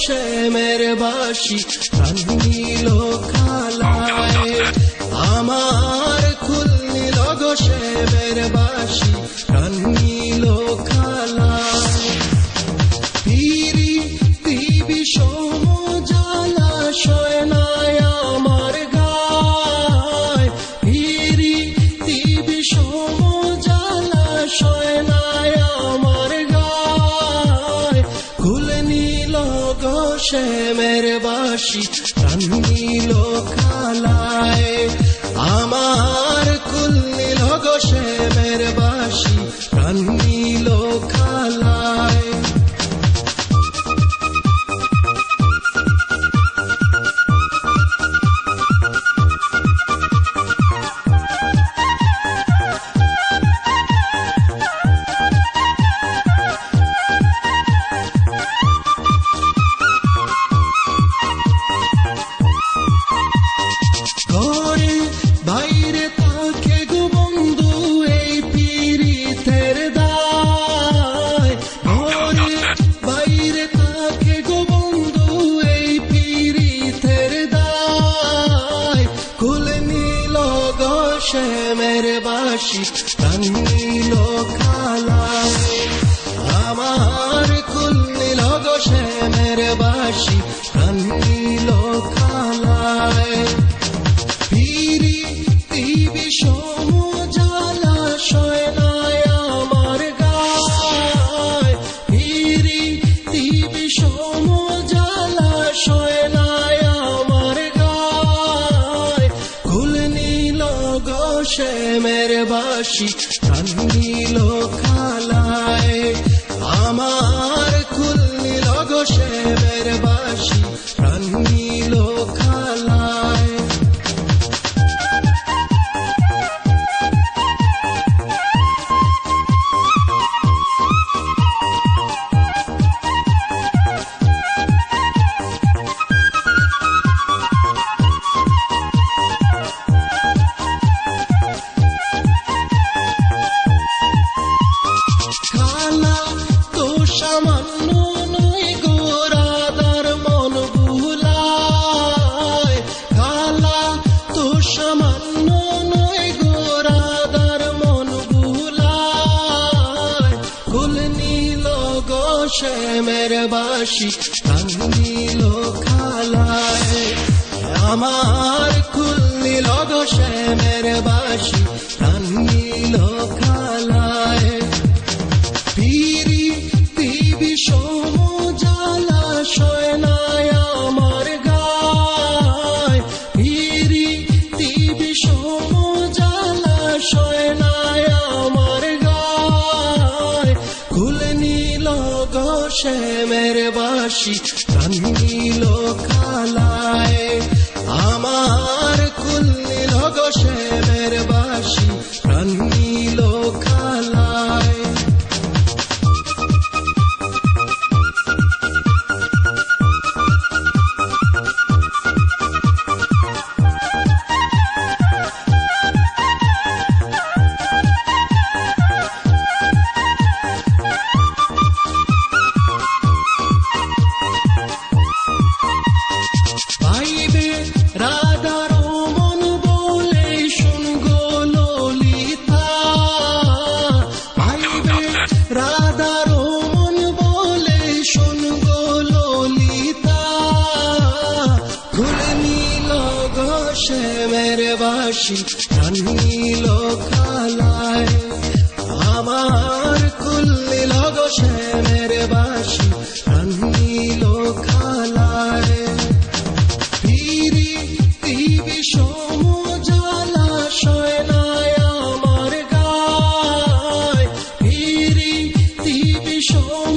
শ্যামের বাঁশি প্রাণ নিল খালায় আমার কুল নিল গো শ্যামের বাঁশি প্রাণ নিল খালায় পিরিতি বিষম জলাশয় নাই আমার গায় পিরিতি বিষম জলাশয় নাই আমার গায় কুল নিল গো শ্যামের বাঁশি প্রাণ নিল খালায় আমার কুল নিল গো শ্যামের বাঁশি প্রাণ নিল খালায় বাইরে থাকে গো বন্ধু এই পীড়িতের দায় ঘরে বাইরে থাকে গো বন্ধু এই পীড়িতের দায় কুল নিল গো শ্যামের বাঁশি প্রাণ নিল খালায় আমার কুল নিল গো শ্যামের বাঁশি প্রাণ নিল খালায় পিরিতি বিষম জলাশয় নাই আমার গায় পিরিতি বিষম জলাশয় নাই আমার গায় কুল নিল গো শ্যামের বাঁশি প্রাণ নিল খালায় আমার কুল নিল গো শ্যামের বাঁশি প্রাণ নিল খালায় খালা তো সামান্য নয় গো রাধার মন ভুলায় খালা তো সামান্য নয় গো রাধার মন ভুলায় কুল নিল গো শ্যামের বাঁশি প্রাণ নিল খালায় আমার কুল নিল গো শ্যামের বাঁশি প্রাণ নিল খালায় পিরিতি বিষম জলাশয় নাই আমার গায় পিরিতি বিষম জলাশয় নাই আমার গায় কুল নিল গো শ্যামের বাঁশি প্রাণ নিল খালায় আমার কুল নিল গো শ্যামের বাঁশি প্রাণ নিল খালায় পাইবে রাধার মন বলে শুন গো ললিতা পাইবে রাধার মন বলে শুন গো ললিতা কুল নিল গো শ্যামের বাঁশি প্রাণ নিল খালায় আমার কুল নিল গো শ্যামের বাঁশি প্রাণ নিল খালায় পিরিতি বিষম জলাশয় নাই আমার গায় পিরিতি বিষম